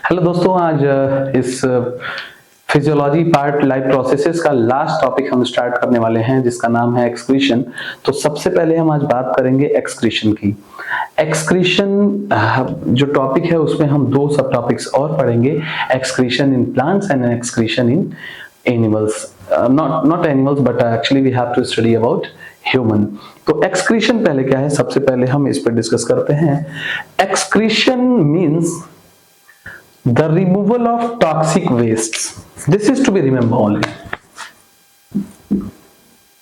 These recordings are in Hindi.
हेलो दोस्तों, आज इस फिजियोलॉजी पार्ट लाइफ प्रोसेसेस का लास्ट टॉपिक हम स्टार्ट करने वाले हैं, जिसका नाम है एक्सक्रीशन। तो सबसे पहले हम आज बात करेंगे एक्सक्रीशन की। एक्सक्रीशन जो टॉपिक है उसमें हम दो सब टॉपिक्स और पढ़ेंगे, excretion in plants and excretion in animals. not animals but actually we have to study about human। तो एक्सक्रीशन पहले क्या है, सबसे पहले हम इस पर डिस्कस करते हैं। Excretion means the removal of toxic wastes. This is to be remembered only.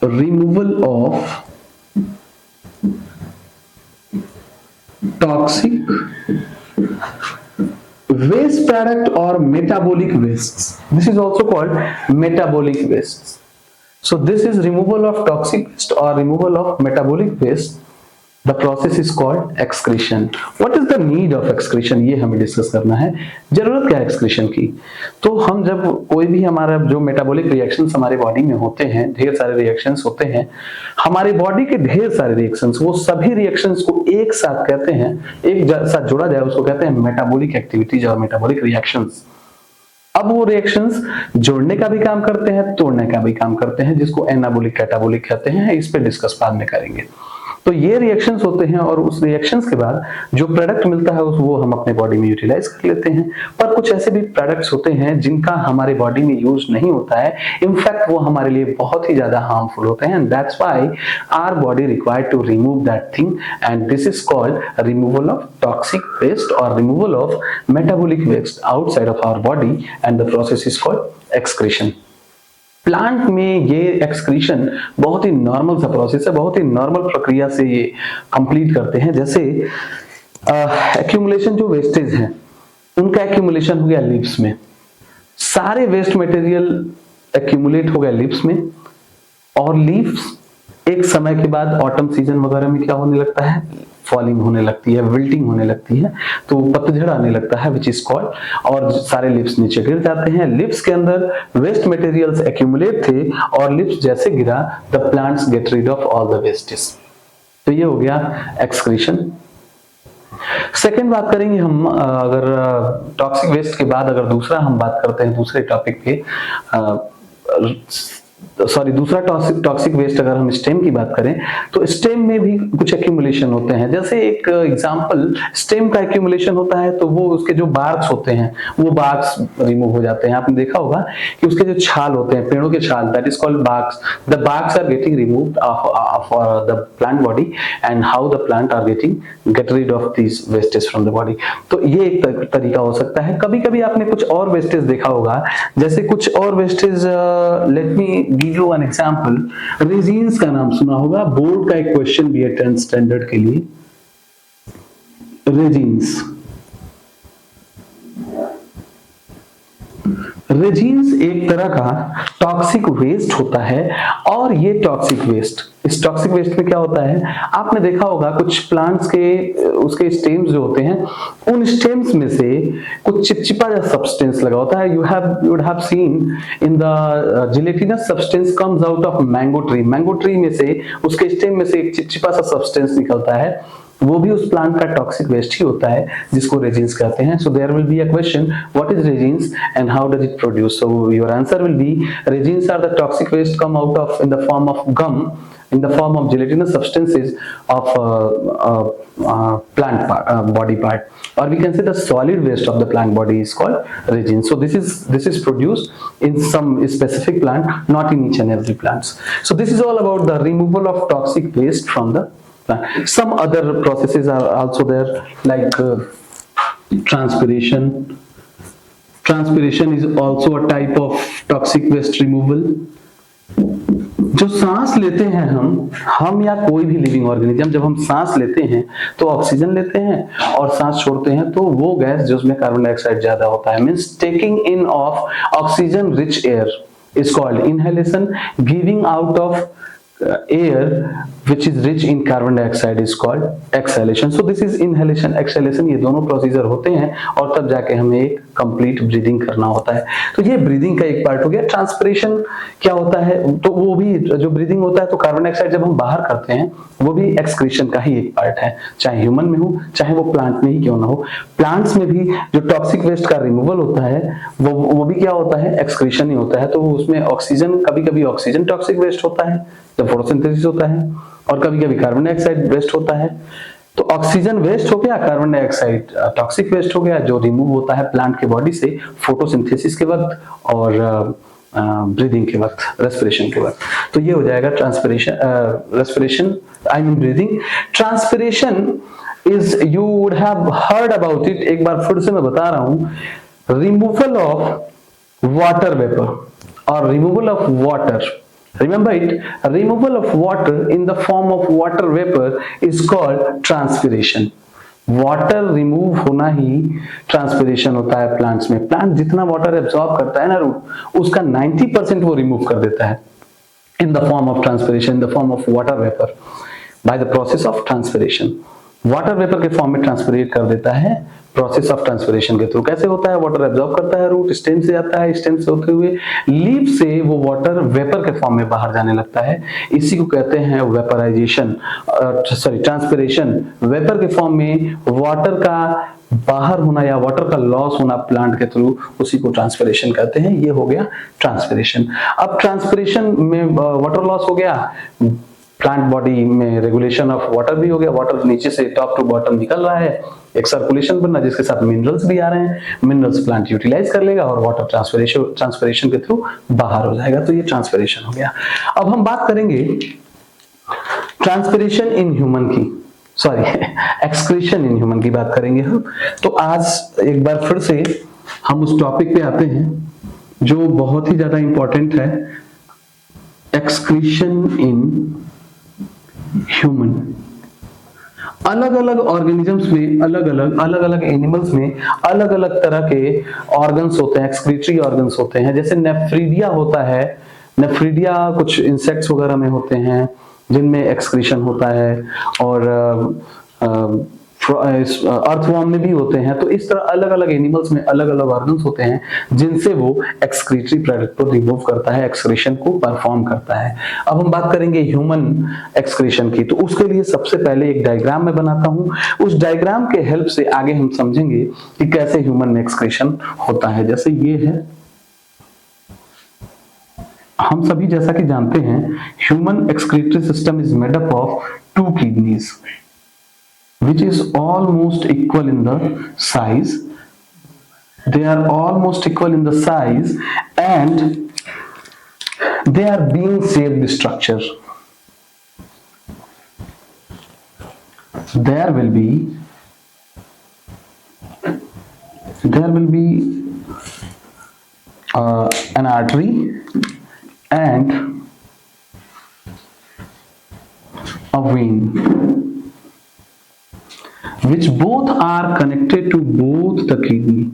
Removal of toxic waste product or metabolic wastes. This is also called metabolic wastes. So this is removal of toxic waste or removal of metabolic waste. The process is called excretion. What is the need of excretion? ये हमें डिस्कस करना है। जरूरत क्या है एक्सक्रीशन की? तो हम जब कोई भी हमारा जो मेटाबॉलिक रिएक्शंस हमारे बॉडी में होते हैं, ढेर सारे रिएक्शंस होते हैं, हमारे बॉडी के ढेर सारे रिएक्शंस, वो सभी रिएक्शंस को एक साथ कहते हैं, एक साथ जोड़ा जाए उसको कहते हैं मेटाबॉलिक एक्टिविटीज और मेटाबॉलिक रिएक्शंस। अब वो रिएक्शंस जोड़ने का भी काम करते हैं, तोड़ने का भी काम करते हैं, जिसको एनाबॉलिक कैटाबॉलिक कहते हैं। इस पे डिस्कस बाद में करेंगे। तो ये रिएक्शंस होते हैं और उस रिएक्शंस के बाद जो प्रोडक्ट मिलता है वो हम अपने बॉडी में यूटिलाइज कर लेते हैं। पर कुछ ऐसे भी प्रोडक्ट्स होते हैं जिनका हमारे बॉडी में यूज नहीं होता है, इनफैक्ट वो हमारे लिए बहुत ही ज्यादा हार्मफुल होते हैं। That's why our body required to remove that thing and this is called removal of toxic waste और removal of metabolic waste outside of our body and the process is called excretion. Plant में ये एक्सक्रीशन बहुत ही नॉर्मल सा प्रोसेस है, बहुत ही नॉर्मल प्रक्रिया से ये कंप्लीट करते हैं। जैसे एक्यूमुलेशन जो वेस्टेज है उनका एक्यूमुलेशन हो गया लिप्स में, सारे वेस्ट मटेरियल एक्यूमुलेट हो गया लिप्स में, और लीव्स एक समय के बाद ऑटम सीजन वगैरह में क्या होने लगता है, फॉलिंग होने लगती है, विल्टिंग होने लगती है, तो पतझड़ आने लगता है विच इज कॉल्ड, और सारे लिप्स नीचे गिर जाते हैं। लिप्स के अंदर वेस्ट मटेरियल्स एक्यूमुलेट थे और लिप्स जैसे गिरा, the plants get rid of all the wastage. तो ये हो गया एक्सक्रीशन। सेकेंड बात करेंगे हम, अगर टॉक्सिक वेस्ट के बाद अगर दूसरा हम बात करते हैं दूसरे टॉपिक पे, दूसरा टॉक्सिक वेस्ट अगर हम स्टेम की बात करें तो स्टेम में भी कुछ एक्यूमुलेशन होते हैं। जैसे एक एग्जांपल, स्टेम का एक्यूमुलेशन होता है तो वो उसके जो बार्क्स होते हैं वो बार्क्स रिमूव हो जाते हैं। आपने देखा होगा कि उसके जो छाल होते हैं, पेड़ों के छाल, that is called barks. The barks are getting removed off the plant body and how the plant are get rid of this wastage from the body. तो ये एक तरीका हो सकता है। कभी कभी आपने कुछ और वेस्टेज देखा होगा, जैसे कुछ और wastage, let me give you an example. Resins का नाम सुना होगा, बोर्ड का एक क्वेश्चन भी है 10th स्टैंडर्ड के लिए। रेजिन्स एक तरह का टॉक्सिक वेस्ट होता है, और ये टॉक्सिक वेस्ट, इस टॉक्सिक वेस्ट में क्या होता है, आपने देखा होगा कुछ प्लांट्स के उसके स्टेम्स जो होते हैं, उन स्टेम्स में से कुछ चिपचिपा जैसा सब्सटेंस लगा होता है। You would have seen in the gelatinous substance comes out of mango tree. Mango tree में से, उसके स्टेम में से एक चिपचिपा सा सब्सटेंस निकलता है, वो भी उस प्लांट का टॉक्सिक वेस्ट ही होता है, जिसको रेजिन्स कहते हैं। So there will be a question, what is resins and how does it produce? So your answer will be, resins are the toxic waste come out of in the form of gum, in the form of gelatinous substances of plant body part, or we can say the solid waste of the plant body is called resin. So this is produced in some specific plant, not in each and every plants. So this is all about the removal of toxic waste from the plant. Some other processes are also there, like transpiration. Transpiration is also a type of toxic waste removal. जो सांस लेते हैं हम या कोई भी लिविंग ऑर्गेनिज्म, जब हम सांस लेते हैं तो ऑक्सीजन लेते हैं, और सांस छोड़ते हैं तो वो गैस जिसमें कार्बन डाइऑक्साइड ज्यादा होता है, means taking in of oxygen rich air is called inhalation, giving out of air which is rich in carbon dioxide is called exhalation. So this is inhalation, exhalation, ये दोनों प्रोसीजर होते हैं और तब जाके हमें एक कंप्लीट ब्रीदिंग करना होता है। तो ये ब्रीदिंग का एक पार्ट हो गया। ट्रांसपिरेशन क्या होता है, तो वो भी जो ब्रीदिंग होता है, तो कार्बन डाइऑक्साइड जब हम बाहर करते हैं वो भी एक्सक्रीशन का ही एक पार्ट है, चाहे ह्यूमन में हो चाहे वो प्लांट में ही क्यों ना हो। प्लांट्स में भी जो टॉक्सिक वेस्ट का रिमूवल होता है वो भी क्या होता है, एक्सक्रीशन ही होता है। तो उसमें ऑक्सीजन, कभी कभी ऑक्सीजन टॉक्सिक वेस्ट होता है जब फोटोसिंथेसिस होता है, और कभी कभी कार्बन डाइऑक्साइड वेस्ट होता है। तो ऑक्सीजन वेस्ट हो गया, कार्बन डाइऑक्साइड टॉक्सिक वेस्ट हो गया जो रिमूव होता है प्लांट के बॉडी से फोटोसिंथेसिस के वक्त और ब्रीदिंग के वक्त, रेस्पिरेशन के वक्त। तो ये हो जाएगा transpiration, respiration I mean breathing. Transpiration is, you would have heard about it, एक बार फिर से मैं बता रहा हूं, रिमूवल ऑफ वाटर वेपर और removal of water. Remember it, removal of water in the form of water vapor is called transpiration. Water remove होना ही ट्रांसपिरेशन होता है प्लांट्स में। प्लांट जितना वाटर एब्जॉर्ब करता है ना रूट, उसका 90% वो रिमूव कर देता है in the form of transpiration, in the form of water vapor, by the process of transpiration. Water vapour के फॉर्म में ट्रांसपिरेट कर देता है प्रोसेस ऑफ ट्रांसपिरेशन के थ्रू। कैसे होता है, वाटर एब्जॉर्ब करता है रूट, स्टेम से आता है, स्टेम से होते हुए लीफ से वो वाटर वेपर के फॉर्म में बाहर जाने लगता है। इसी को कहते हैं वेपराइजेशन, सॉरी ट्रांसपिरेशन। वेपर के फॉर्म में वाटर का बाहर होना या वाटर का लॉस होना प्लांट के थ्रू, उसी को ट्रांसपिरेशन कहते हैं। ये हो गया ट्रांसपिरेशन। अब ट्रांसपिरेशन में वाटर लॉस हो गया, प्लांट बॉडी में रेगुलेशन ऑफ वाटर भी हो गया, वाटर नीचे से टॉप टू बॉटम निकल रहा है, एक सर्कुलेशन बनना जिसके साथ मिनरल्स भी आ रहे हैं, मिनरल्स प्लांट यूटिलाइज कर लेगा और वाटर ट्रांसपिरेशन के थ्रू बाहर हो जाएगा। तो ये ट्रांसपिरेशन हो गया। अब हम बात करेंगे ट्रांसपिरेशन इन ह्यूमन की, सॉरी एक्सक्रीशन इन ह्यूमन की बात करेंगे हम। तो आज एक बार फिर से हम उस टॉपिक पे आते हैं जो बहुत ही ज्यादा इंपॉर्टेंट है, एक्सक्रीशन इन ह्यूमन। अलग अलग ऑर्गेनिजम्स में, अलग अलग एनिमल्स में अलग अलग तरह के ऑर्गन्स होते हैं, एक्सक्रीटरी ऑर्गन्स होते हैं। जैसे नेफ्रीडिया होता है, नेफ्रीडिया कुछ इंसेक्ट्स वगैरह में होते हैं जिनमें एक्सक्रीशन होता है, और अर्थवॉर्म में भी होते हैं। तो इस तरह अलग अलग एनिमल्स में अलग अलग ऑर्गन्स होते हैं जिनसे वो एक्सक्रीटरी प्रोडक्ट को रिमूव करता है, एक्सक्रीशन को परफॉर्म करता है। अब हम बात करेंगे ह्यूमन एक्सक्रीशन की। तो उसके लिए सबसे पहले एक डायग्राम मैं बनाता हूं, उस डायग्राम के हेल्प से आगे हम समझेंगे कि कैसे ह्यूमन में एक्सक्रीशन होता है। जैसे ये है, हम सभी जैसा कि जानते हैं human excretory system is made up of 2 kidneys which is almost equal in the size. They are almost equal in the size and they are being shaped structure. There will be an artery and a vein, which both are connected to both the kidney.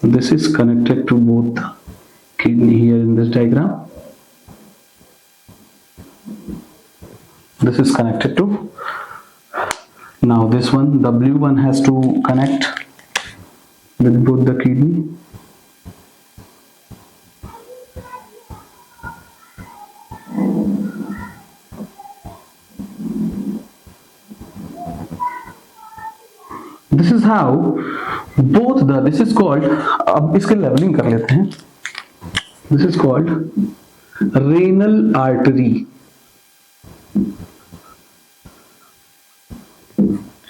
This is connected to both the kidney here in this diagram. This is connected to, now this one, the blue one has to connect with both the kidney. This is how both the, this is called, अब इसके लेवलिंग कर लेते हैं, this is called renal artery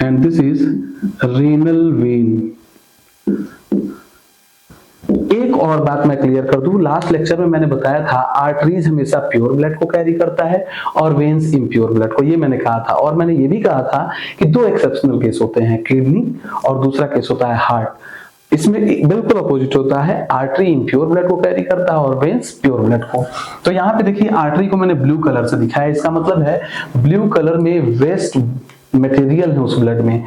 and this is renal vein. एक और बात मैं क्लियर कर दूं, लास्ट लेक्चर में मैंने बताया था आर्टरीज हमेशा प्योर ब्लड को कैरी करता है और वेन्स इम्प्योर ब्लड को, ये मैंने कहा था। और मैंने ये भी कहा था कि 2 एक्सेप्शनल केस होते हैं, किडनी और दूसरा केस होता है हार्ट। इसमें बिल्कुल अपोजिट होता है, आर्टरी इम्प्योर ब्लड को कैरी करता है और वेन्स प्योर ब्लड को। तो यहाँ पे देखिए आर्टरी को मैंने ब्लू कलर से दिखाया, इसका मतलब है ब्लू कलर में वेस्ट मटेरियल है उस ब्लड में,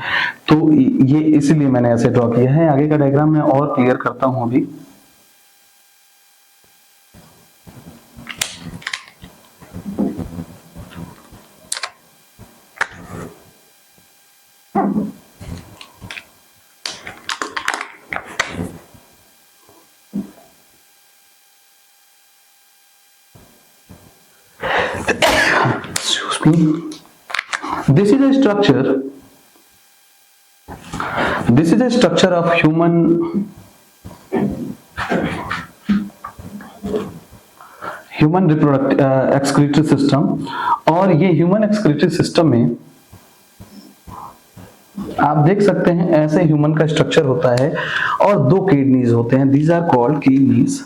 तो ये इसीलिए मैंने ऐसे ड्रॉ किया है। आगे का डायग्राम मैं और क्लियर करता हूं अभी। Excuse me. This is a structure. This is a structure of human reproductive excretory system. और ये ह्यूमन एक्सक्रीटरी सिस्टम में आप देख सकते हैं ऐसे ह्यूमन का स्ट्रक्चर होता है और दो किडनीज होते हैं. These are called kidneys.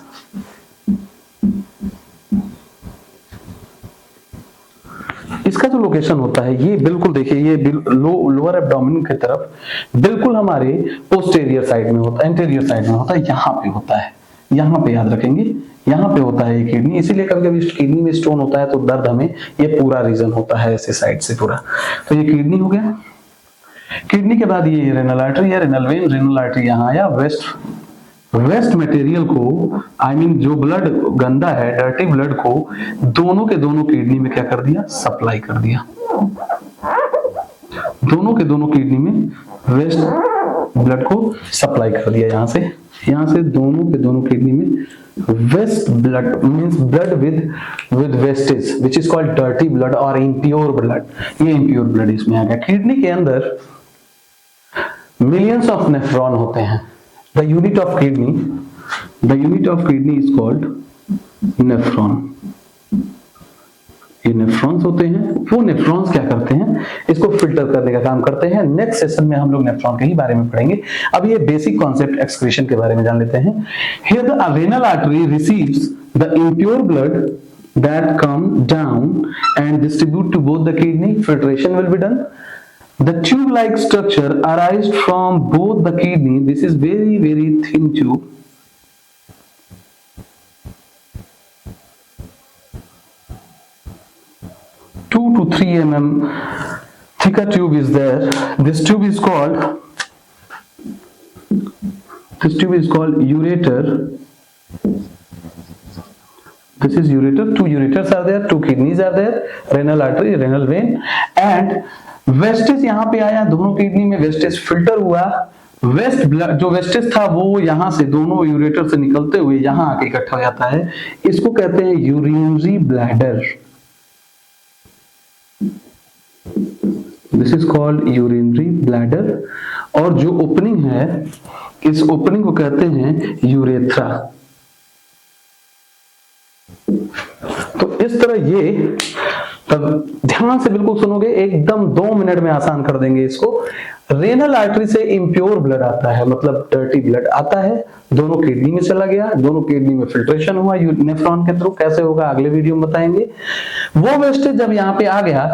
इसका जो लोकेशन होता है ये बिल्कुल देखिए, ये लोअर एब्डोमेन की तरफ बिल्कुल हमारे पोस्टेरियर साइड में होता है, एंटीरियर साइड में होता है, यहाँ पे होता है. यहाँ पे याद रखेंगे, यहाँ पे होता है ये किडनी. इसीलिए कभी कभी किडनी में स्टोन होता है तो दर्द हमें ये पूरा रीजन होता है ऐसे साइड से पूरा. तो ये किडनी हो गया. किडनी के बाद ये रेनल आर्टरी है, रेनल वेन. रेनल आर्टरी यहाँ आया. वेस्ट मटेरियल को जो ब्लड गंदा है, डर्टी ब्लड को दोनों के दोनों किडनी में क्या कर दिया, सप्लाई कर दिया. दोनों के दोनों किडनी में वेस्ट ब्लड को सप्लाई कर दिया. यहाँ से दोनों के दोनों किडनी में waste blood means blood with wastage which is called dirty blood और इम्प्योर ब्लड. ये इम्प्योर ब्लड इसमें आ गया. किडनी के अंदर मिलियंस ऑफ नेफ्रॉन होते हैं. The unit of kidney is called nephron. ये नेफ्रॉन्स होते हैं. वो नेफ्रॉन्स क्या करते हैं, इसको फिल्टर करने का काम करते हैं. नेक्स्ट सेशन में हम लोग नेफ्रॉन के ही बारे में पढ़ेंगे. अब ये बेसिक कॉन्सेप्ट एक्सक्रीशन के बारे में जान लेते हैं. Here the renal artery receives the impure blood that come down and distribute to both the kidney. Filtration will be done. The tube-like structure arises from both the kidney. This is very, very thin tube. Two to 3 mm thicker tube is there. This tube is called ureter. This is ureter. Two ureters are there. Two kidneys are there. Renal artery, renal vein, and wastage यहाँ पे आया. दोनों किडनी में वेस्टेज फिल्टर हुआ. वेस्ट ब्लड जो वेस्टेज था वो यहाँ से दोनों यूरेटर से निकलते हुए यहाँ आके इकट्ठा हो जाता है. इसको कहते हैं urinary bladder. This is called urinary bladder. और जो ओपनिंग है इस ओपनिंग को कहते हैं यूरेथ्रा. तो इस तरह ये तब ध्यान से बिल्कुल सुनोगे, एकदम 2 मिनट में आसान कर देंगे इसको. रेनल आर्टरी से इम्प्योर ब्लड आता है, मतलब डर्टी ब्लड आता है, दोनों किडनी में चला गया. दोनों किडनी में फिल्ट्रेशन हुआ नेफ्रॉन के थ्रू. कैसे होगा अगले वीडियो में बताएंगे. वो वेस्टेज जब यहाँ पे आ गया,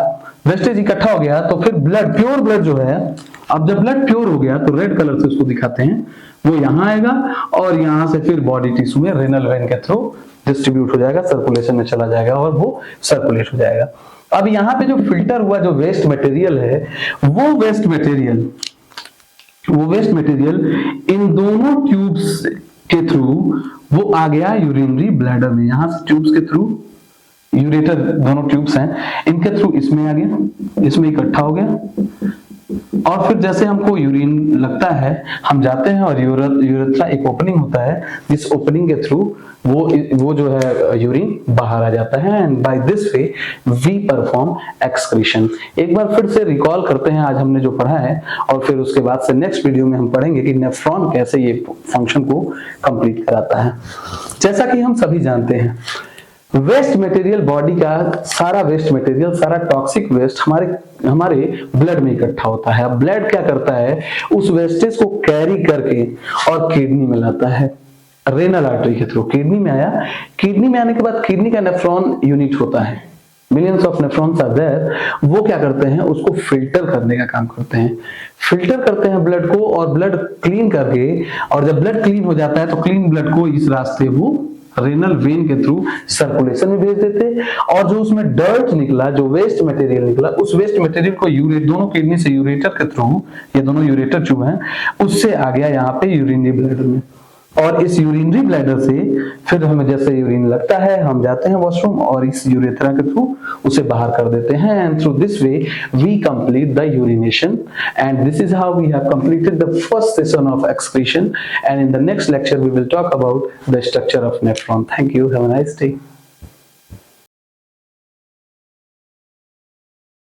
वेस्टेज इकट्ठा हो गया, तो फिर ब्लड, प्योर ब्लड जो है, अब जब ब्लड प्योर हो गया तो रेड कलर से उसको दिखाते हैं, वो यहाँ आएगा और यहाँ से फिर बॉडी टिश्यू में रेनल वेन के थ्रू डिस्ट्रीब्यूट हो जाएगा, सर्कुलेशन में चला जाएगा और वो सर्कुलेट हो जाएगा. अब यहाँ पे जो फिल्टर हुआ जो वेस्ट मटेरियल है, वो वेस्ट मटेरियल इन दोनों ट्यूब्स के थ्रू वो आ गया यूरिनरी ब्लैडर में. यहाँ से ट्यूब्स के थ्रू, यूरेटर दोनों ट्यूब्स हैं, इनके थ्रू इसमें आ गया, इसमें इकट्ठा हो गया. और फिर जैसे हमको यूरिन लगता है, हम जाते हैं और यूरेथ्रा एक ओपनिंग होता है, जिस ओपनिंग के थ्रू वो जो है यूरिन बाहर आ जाता है. And by this way we perform excretion. एक बार फिर से रिकॉल करते हैं आज हमने जो पढ़ा है, और फिर उसके बाद से नेक्स्ट वीडियो में हम पढ़ेंगे कि नेफ्रॉन कैसे ये फंक्शन को कंप्लीट कराता है. जैसा कि हम सभी जानते हैं, वेस्ट मटेरियल, बॉडी का सारा वेस्ट मटेरियल, सारा टॉक्सिक वेस्ट हमारे ब्लड में इकट्ठा होता है. अब ब्लड क्या करता है, उस वेस्टेज को कैरी करके और किडनी में लाता है रेनल आर्टरी के थ्रू. किडनी में आया, किडनी में आने के बाद किडनी का नेफ्रॉन यूनिट होता है, millions of nephrons are there. वो क्या करते हैं, उसको फिल्टर करने का काम करते हैं. फिल्टर करते हैं ब्लड को और ब्लड क्लीन करके, और जब ब्लड क्लीन हो जाता है तो क्लीन ब्लड को इस रास्ते वो रेनल वेन के थ्रू सर्कुलेशन में भेज देते. और जो उसमें डर्ट निकला, जो वेस्ट मटेरियल निकला, उस वेस्ट मटेरियल को दोनों किडनी से यूरेटर के थ्रू, ये दोनों यूरेटर ट्यूब हैं, उससे आ गया यहाँ पे यूरिनरी ब्लैडर में. और इस यूरिनरी ब्लैडर से फिर हमें जैसे यूरिन लगता है हम जाते हैं वॉशरूम और इस यूरेथ्रा के थ्रू उसे बाहर कर देते हैं, and through this way we complete the urination, and this is how we have completed the first session of excretion, and in the next lecture we will talk about the structure of nephron. Thank you, have a nice day.